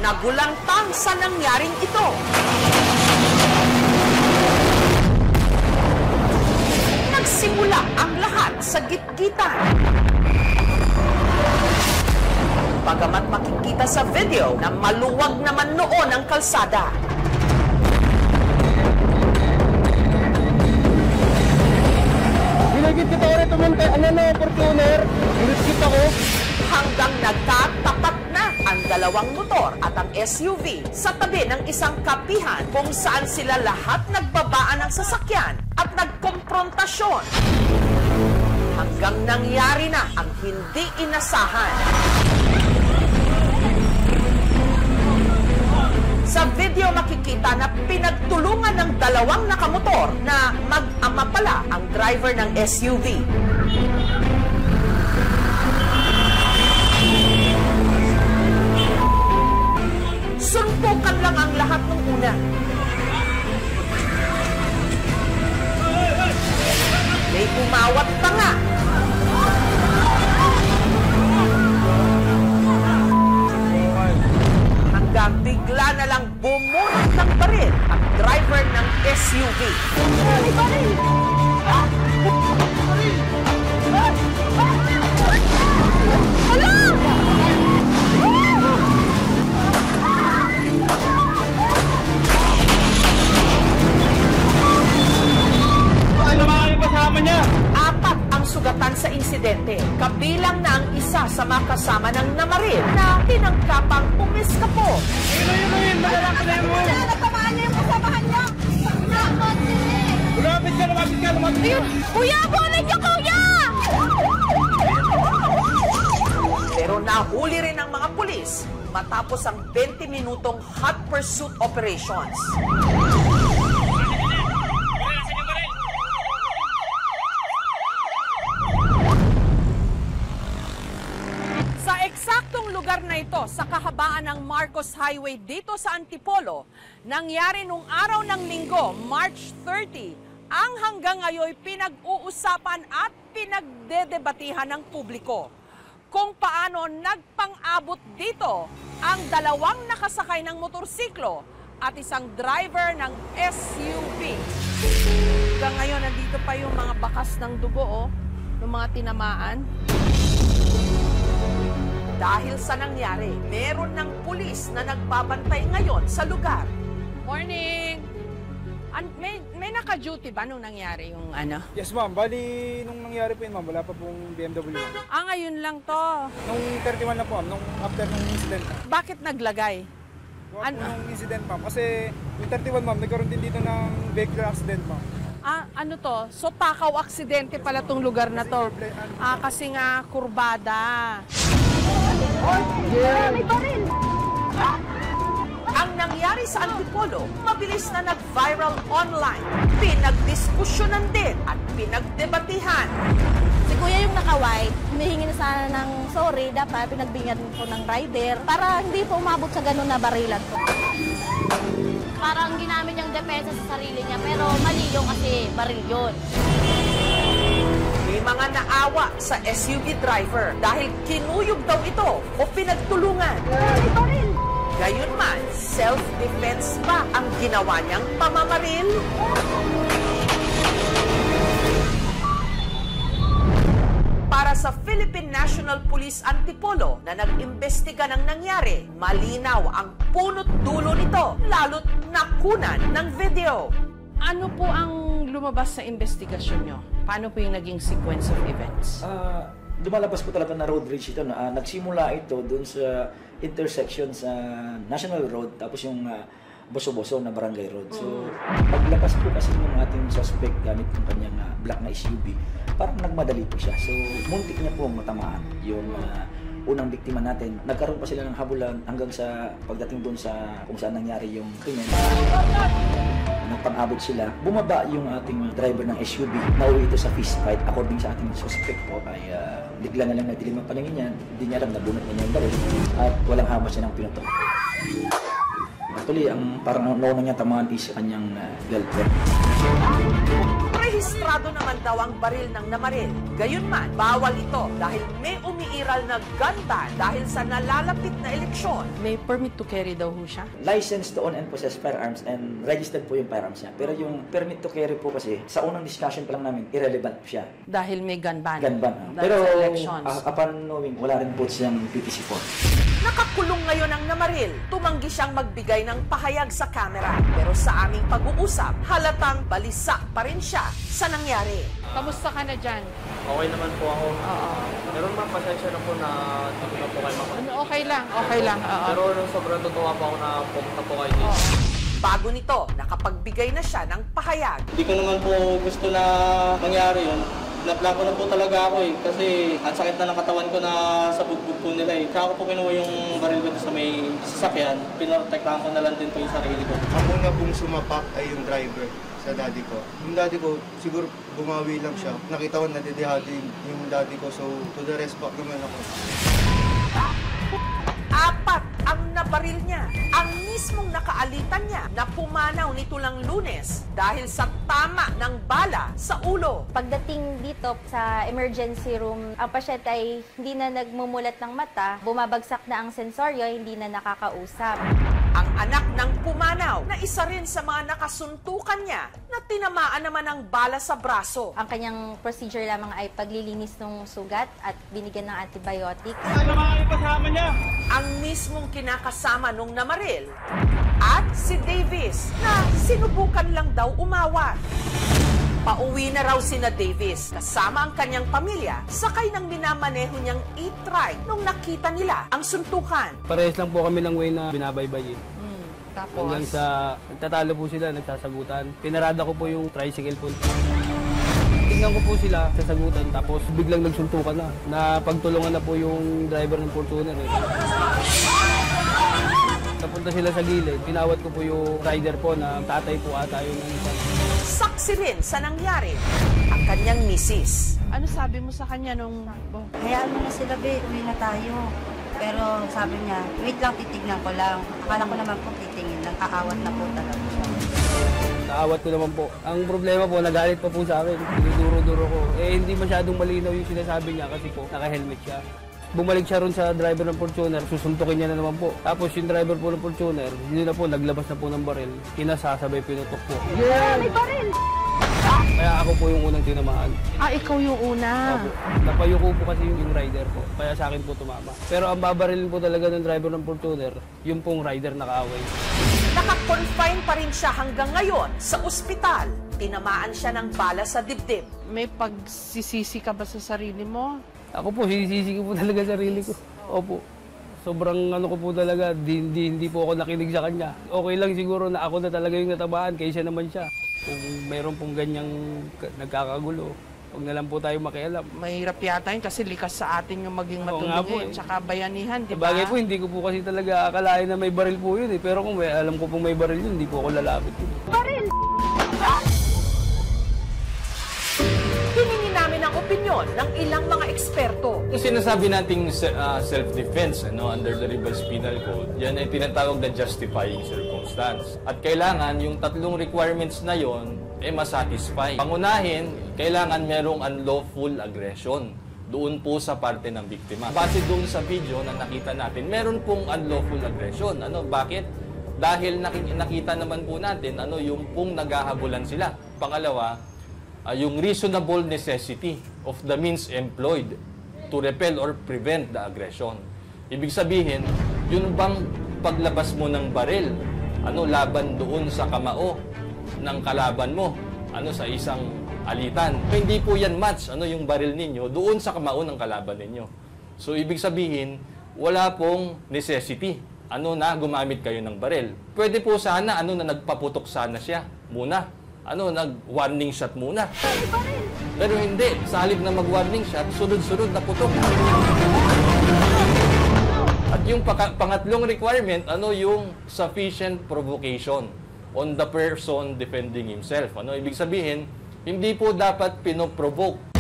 nagulantang sa nangyaring ito. Nagsimula ang lahat sa gitgitan. Bagamat makikita sa video na maluwag naman noon ang kalsada. Binagit kita ko rin tumunta. Ano na, Fortuner? Binagit ako. Hanggang nagtatapat na ang dalawang motor at ang SUV sa tabi ng isang kapihan kung saan sila lahat nagbabaan ng sasakyan at nagkomprontasyon. Hanggang nangyari na ang hindi inasahan. Sa video makikita na pinagtulungan ng dalawang nakamotor na mag-ama pala ang driver ng SUV. Suntukan lang ang lahat ng una. May umawat pa nga. Hanggang bigla na lang bumunot ng baril ang driver ng SUV. Apat ang sugatan sa insidente. Kabilang na ang isa sa makasama ng namaril na tinangkapang umiskapo. Ayun, malalaman mo. Natamaan niya yung kasamahan niya. Lumapit ka. Kuya, bunin niyo, kuya! Pero nahuli rin ng mga pulis matapos ang 20 minutong hot pursuit operations. Sa eksaktong lugar na ito, sa kahabaan ng Marcos Highway dito sa Antipolo, nangyari nung araw ng Linggo, March 30, ang hanggang ngayon pinag-uusapan at pinagdedebatihan ng publiko kung paano nagpang-abot dito ang dalawang nakasakay ng motorsiklo at isang driver ng SUV. Hanggang ngayon, nandito pa yung mga bakas ng dugo, yung mga tinamaan. Dahil sa nangyari, meron ng pulis na nagbabantay ngayon sa lugar. Morning! May naka-duty ba nung nangyari yung ano? Yes, ma'am. Bali, nung nangyari po yun, ma'am, wala pa pong BMW. Ngayon lang to. Nung 31 na po, ma'am, nung after ng incident. Bakit naglagay? Nung incident, ma'am. Kasi yung 31, ma'am, nagkaroon din dito ng vehicular accident, ma'am. Ano to? So, takaw aksidente pala tong lugar na to. Kasi nga, kurbada. May baril! Ang nangyari sa Antipolo, mabilis na nag-viral online. Pinagdiskusyonan din at pinagdebatihan. Si kuya yung nakaway, humihingi na sana ng sorry, dapat pinagbingan po ng rider para hindi po umabot sa ganun na barilan po. Parang ginamit niyang depensa sa sarili niya, pero mali yung kasi baril yun. May mga naawa sa SUV driver dahil kinuyog daw ito o pinagtulungan. Gayunman, self-defense ba ang ginawa niyang pamamaril? Para sa Philippine National Police Antipolo na nag-imbestiga ng nangyari, malinaw ang punot dulo nito, lalo't nakunan ng video. Ano po ang lumabas sa investigasyon nyo? Paano po yung naging sequence of events? Lumalabas po talaga na road rage ito. Nagsimula ito doon sa intersection sa National Road, tapos yung Boso-Boso na Barangay Road. So, paglabas po kasi ng ating suspect gamit yung kanyang black na SUV, parang nagmadali po siya. So, muntik niya po matamaan yung unang biktima natin. Nagkaroon pa sila ng habulan hanggang sa pagdating doon sa kung saan nangyari yung krimen. Nagpang-abot sila. Bumaba yung ating driver ng SUV. Nauwi ito sa fist fight. According sa ating suspect po ay bigla na lang nadilim ang paningin niya. Hindi niya alam na bunot niya yung baril at walang hamas siya ng pinutok. Actually, ang parang nauna niya tamaan is kanyang girlfriend. Rehistrado naman daw ang baril ng namaril. Gayunman, bawal ito dahil may umiiral na gun ban dahil sa nalalapit na eleksyon. May permit to carry daw ho siya. License to own and possess firearms and registered po yung firearms niya. Pero yung permit to carry po kasi, sa unang discussion pa lang namin, irrelevant po siya. Dahil may gun ban. Gun ban. Dahil Pero sa elections. upon knowing, wala rin po siyang PPC form. Nakakulong ngayon ang namaril. Tumanggi siyang magbigay ng pahayag sa kamera. Pero sa aming pag-uusap, halatang balisa pa rin siya sa nangyari. Kamusta ka na dyan? Okay naman po ako. Oo. Pero ma'am, pasensya na po na hindi na po kayo makakas. Ano, okay lang, okay lang. Oo. Pero nung sobrang totoo po ako na pumunta po kayo dito. Bago nito, nakapagbigay na siya ng pahayag. Hindi ko naman po gusto na mangyari yun. Naplan ko na po talaga ako kasi ang sakit na ng katawan ko na sa bugbog po nila Kaya ko po kinuha yung baril ko sa may sasakyan. Pinoprotektahan ko na lang din po yung sarili ko. Ang una pong sumapak ay yung driver sa daddy ko. Yung daddy ko, siguro bumawi lang siya. Nakita ko nadidihado yung daddy ko, so to the rest back naman ako. 4 ang nabaril niya. Ang mismong nakaalitan niya na pumanaw nito lang Lunes dahil sa tama ng bala sa ulo. Pagdating dito sa emergency room, ang pasyente ay hindi na nagmumulat ng mata, bumabagsak na ang sensoryo, hindi na nakakausap. Ang anak ng pumanaw na isa rin sa mga nakasuntukan niya na tinamaan naman ng bala sa braso. Ang kanyang procedure lamang ay paglilinis ng sugat at binigyan ng antibiotic. Ang mismong kinakasama nung namaril at si Davis na sinubukan lang daw umawat. Pauwi na raw sina Davis kasama ang kanyang pamilya sakay ng minamaneho niyang e-trike nung nakita nila ang suntukan. Parehas lang po kami ng way na binabaybay. Tapos, Hanggang sa nagtatalo po sila, nagsasagutan. Pinarada ko po yung tricycle po. Tingnan ko po sila sasagutan tapos biglang nagsuntukan na. Napagtulungan na po yung driver ng Fortuner. Napunta sila sa gilid. Pinawat ko po yung rider po na tatay po ata yung isa. Saksi rin sa nangyari ang kanyang misis. ano sabi mo sa kanya nung... Hayaan mo na sila, be. Uwi na tayo. Pero sabi niya, wait lang, titignan ko lang. Akala ko naman po titingin lang. Kaawat na po talaga siya. Naawat ko naman po. Ang problema po, nagalit pa po sa akin. Dinuduro-duro ko. Hindi masyadong malinaw yung sinasabi niya kasi po, naka-helmet siya. Bumalik siya ron sa driver ng Fortuner, susuntukin niya na naman po. Tapos yung driver po ng Fortuner, hindi na po, naglabas na po ng baril. Kinasasabay, pinutok po. Yeah! May baril! Kaya ako po yung unang tinamaan. Ikaw yung una. Opo. Napayuko po kasi yung rider po. Kaya sa akin po tumama. Pero ang babarilin po talaga ng driver ng Fortuner, yung pong rider nakaaway. Naka-confine pa rin siya hanggang ngayon sa ospital. Tinamaan siya ng bala sa dibdib. May pagsisisi ka ba sa sarili mo? Ako po, sinisisi ko po talaga sarili ko. Opo. Sobrang ano ko po talaga, hindi po ako nakinig sa kanya. Okay lang siguro na ako na talaga yung natamaan, kaysa naman siya. Kung mayroon pong ganyang nagkakagulo, huwag na lang po tayo makialam. Mahirap yata yun kasi likas sa atin yung maging Oo nga po matulungin. Tsaka bayanihan, di ba? Bagay po, hindi ko po kasi talaga akalain na may baril po yun eh. Pero kung alam ko pong may baril yun, hindi po ako lalapit yun. Baril! Hiningi namin ang opinyon ng ilang mga eksperto. Yung sinasabi nating self-defense under the Revised Penal Code, yan ay tinatawag na justifying circumstance. At kailangan yung tatlong requirements na yon masatisfy. Pangunahin, kailangan merong unlawful aggression doon po sa parte ng biktima. Base doon sa video na nakita natin, meron pong unlawful aggression. Bakit? Dahil nakita naman po natin yung pong naghahabulan sila. Pangalawa, yung reasonable necessity of the means employed to repel or prevent the aggression. Ibig sabihin, yun bang paglabas mo ng baril, laban doon sa kamao ng kalaban mo, sa isang alitan. Hindi po yan match, yung baril ninyo doon sa kamao ng kalaban ninyo. So, ibig sabihin, wala pong necessity, na gumamit kayo ng baril. Pwede po sana, na nagpaputok sana siya muna. Nag-warning shot muna. Pero hindi. Sa halip na mag-warning shot, sunod-sunod na putok. At yung pangatlong requirement, yung sufficient provocation on the person defending himself. Ibig sabihin, hindi po dapat pinoprovoke.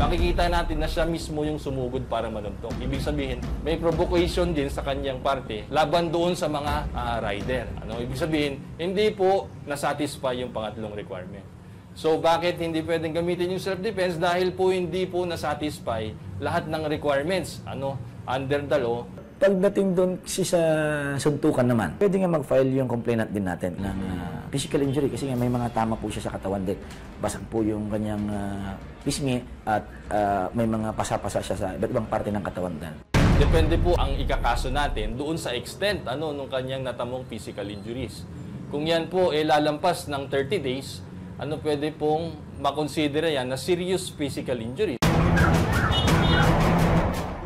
Makikita natin na siya mismo yung sumugod para manuntok. Ibig sabihin, may provocation din sa kanyang parte laban doon sa mga rider. Ibig sabihin, hindi po nasatisfy yung pangatlong requirement. So bakit hindi pwedeng gamitin yung self-defense? Dahil po hindi po na-satisfy lahat ng requirements under the law. Pagdating doon sa suntukan naman, pwede nga mag-file yung complainant din natin ng physical injury kasi nga may mga tama po siya sa katawan din. Basag po yung kanyang pisngi at may mga pasa-pasa siya sa iba't ibang parte ng katawan din. Depende po ang ikakaso natin doon sa extent nung kanyang natamong physical injuries. Kung yan po lalampas ng 30 days, pwede pong makonsidera yan na serious physical injury.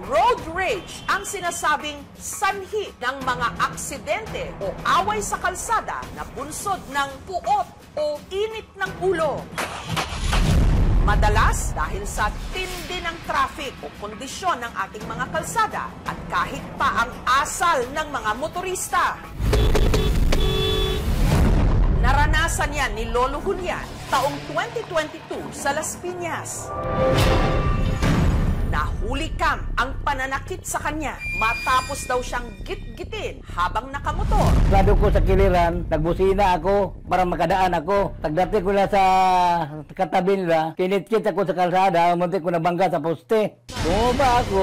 Road rage ang sinasabing sanhi ng mga aksidente o away sa kalsada na bunsod ng puot o init ng ulo. Madalas dahil sa tindi ng traffic o kondisyon ng ating mga kalsada at kahit pa ang asal ng mga motorista. Naranasan yan ni Lolo Julian taong 2022 sa Las Piñas. Nahuli kam ang pananakit sa kanya matapos daw siyang git-gitin habang nakamotor. Lado ko sa kiliran, nagbusina ako para makadaan ako. Pagdating ko na sa katabi nila, kinit-kit ako sa kalsada, muntik ko nabangga sa poste. Bumaba ako.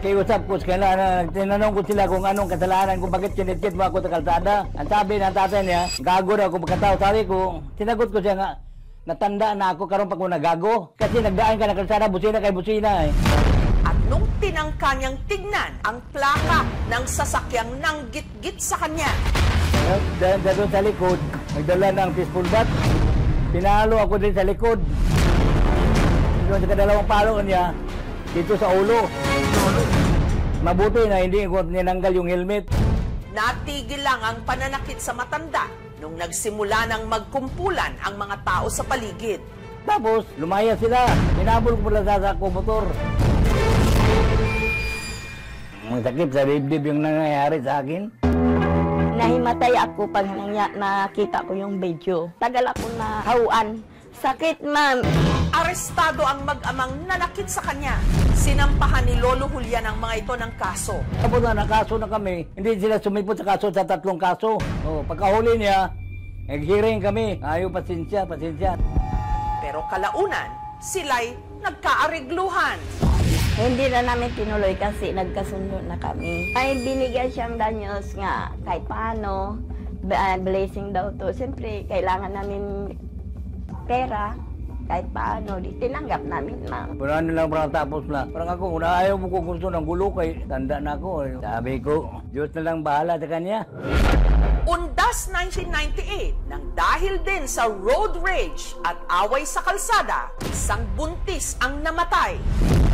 Kiusap ko sa kanila, tinanong ko sila kung anong kasalanan ko, bakit kinit-kit mo ako sa kalsada. Ang sabi ng tatay niya, gago na ako pagkatao. Sabi ko, sinagot ko siya nga, natanda na ako karon pa ko nagago. Kasi nagdaan ka na kalsada, busina kay busina At nung tinangka niyang tignan ang plaka ng sasakyang nanggit-git sa kanya. Doon sa likod, nagdala ng fistful bat. Pinalo ako din sa likod. Doon sa kadalawang palo niya, dito sa ulo. Mabuti na hindi ko ninanggal yung helmet. Natigil lang ang pananakit sa matanda nung nagsimula ng magkumpulan ang mga tao sa paligid. Tapos, lumaya sila. Pinabol ko pala sa motor. Ang sakit sa dibdib yung nangyayari sa akin. Nahimatay ako pag nakita ko yung video. Tagal ako na hauan. Sakit, ma'am. Arestado ang mag-amang nanakit sa kanya. Sinampahan ni Lolo Julian ang mga ito ng kaso. Tapos na nakaso na kami. Hindi sila sumipot sa kaso sa 3 kaso. Pagkahuli niya, nag-hearing kami. Ayaw, pasensya. Pero kalaunan, sila'y nagkaarigluhan. Hindi na namin tinuloy kasi nagkasundo na kami. Ay binigyan siyang danyos nga kahit paano, blessing daw to. Siyempre, kailangan namin pera, kahit paano, di tinanggap namin, ma'am. Parang lang parang tapos na. Parang ako, kung ayaw mo kung gusto ng gulo, kay tanda na ako. Sabi ko, Diyos na lang bahala sa kanya. Undas 1998 nang dahil din sa road rage at away sa kalsada, isang buntis ang namatay.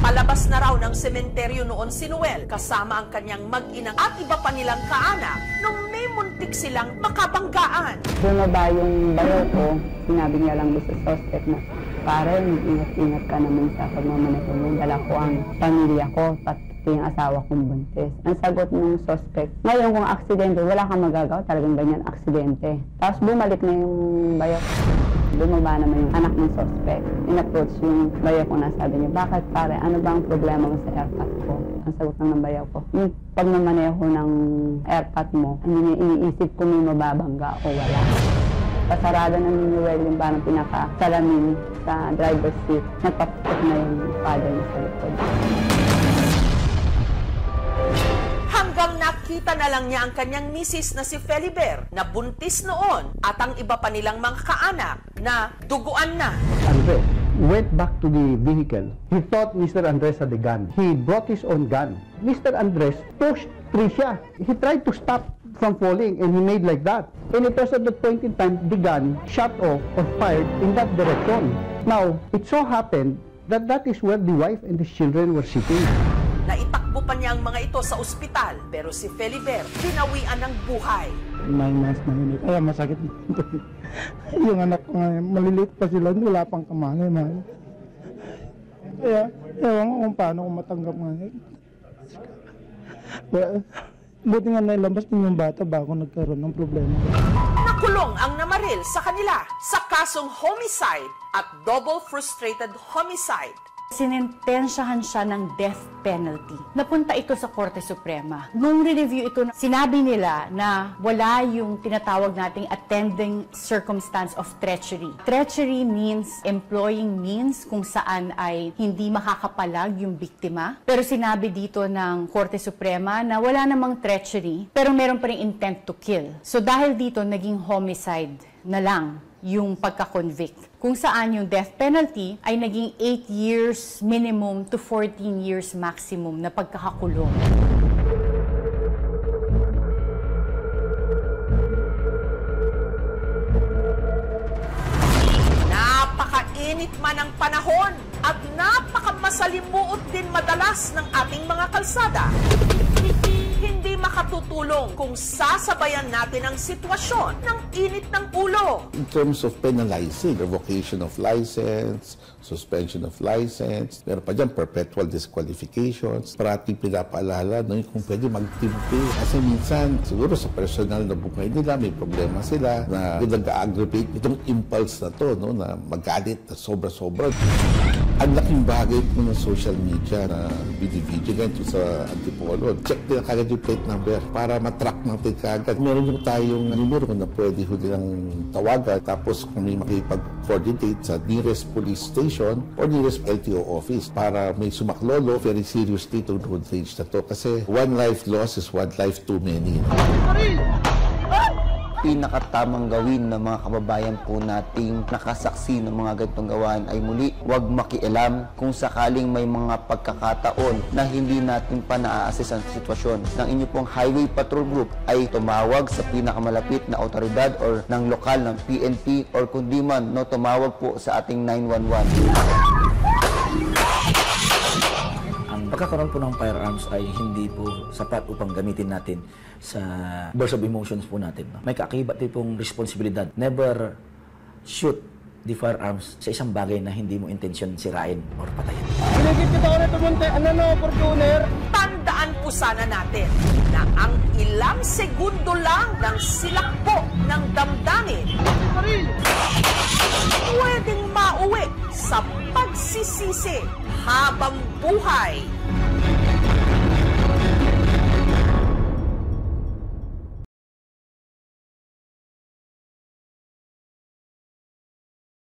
Palabas na raw ng sementeryo noon si Noel kasama ang kanyang mag-inang at iba pa nilang kaanak nung may muntik silang makabanggaan. Bumaba yung bayaw ko, sinabi niya lang doon sa suspect na, pare, ingat-ingat ka naman sa pagmamaneho mo. Dala ko ang pamilya ko, pati yung asawa kong buntis. Ang sagot ng suspect, ngayon kung aksidente, wala kang magagawa, talagang ganyan aksidente. Tapos bumalik na yung bayaw. Bumaba naman yung anak ng suspect. In-approach yung bayaw ko na sabi niya, bakit pare, ano ba ang problema mo sa airpot ko? Ang sagot lang ng bayaw ko, yung pagmamaneho ng airpot mo, hindi niya iniisip kung may mababangga o wala. Pasarado na ni Noel yung parang pinaka-salamin sa driver's seat. Nagpaputok na yung father niya sa likod. Hanggang nakita na lang niya ang kanyang misis na si Feliber na buntis noon at ang iba pa nilang mga kaanak na duguan na. Andres went back to the vehicle. He thought Mr. Andres had a gun. He brought his own gun. Mr. Andres pushed Tricia. He tried to stop from falling and he made like that. And it was at that point in time the gun shot off or fired in that direction. Now, it so happened that that is where the wife and the children were sitting. Naitakbo pa niya ang mga ito sa ospital pero si Feliber pinawian ng buhay. 9 months na yun. Kaya masakit dito. Yung anak ko ngayon, maliliit pa sila, wala pang kamalay. Kaya, ewan ko kung paano ko matanggap ngayon. Buti nga nailabas din yung bata bago nagkaroon ng problema. Nakulong ang namaril sa kanila sa kasong homicide at double frustrated homicide. Sinintensyahan siya ng death penalty. Napunta ito sa Korte Suprema. Nung re-review ito, sinabi nila na wala yung tinatawag nating attending circumstance of treachery. Treachery means employing means kung saan ay hindi makakapalag yung biktima. Pero sinabi dito ng Korte Suprema na wala namang treachery, pero meron pa rin intent to kill. So dahil dito, naging homicide na lang yung pagka-convict. Kung saan yung death penalty ay naging 8 years minimum to 14 years maximum na pagkakakulong. Napakainit man ang panahon at napakamasalimuot din madalas ng ating mga kalsada. Hindi makatutulong kung sasabayan natin ang sitwasyon ng init ng ulo. In terms of penalizing, revocation of license, suspension of license, meron pa dyan perpetual disqualifications. Parating pinapaalala kung pwede magtimpi. Kasi minsan, siguro sa personal na buhay nila, may problema sila na nag-aggravate itong impulse na to, na magalit na sobra-sobra. Ang laking bagay po ng social media na video ganito sa Antipolo. Check din kagad yung plate number para matrack natin kagad. Meron yung tayong numero na pwede ho nilang tawagan. Tapos kung may makipag-coordinate sa nearest police station or nearest LTO office para may sumaklolo, very seriously itong road rage na to. Kasi one life lost is one life too many. Pinakatamang gawin ng mga kababayan po nating nakasaksi ng mga ganitong gawain ay muli, huwag makialam kung sakaling may mga pagkakataon na hindi natin pa na-assess ang sitwasyon. Ng inyo pong highway patrol group ay tumawag sa pinakamalapit na otoridad or ng lokal ng PNP or kundi man tumawag po sa ating 911. Pagkakaroon po ng firearms ay hindi po sapat upang gamitin natin sa burst of emotions po natin. May kaakibat din pong responsibilidad. Never shoot the firearms sa isang bagay na hindi mo intensyon sirain or patayin. Pinigit kita ko na tumunti. Fortuner? Tandaan po sana natin na ang ilang segundo lang ng silakbo ng damdamin pwedeng mauwi sa pagsisisi habang buhay.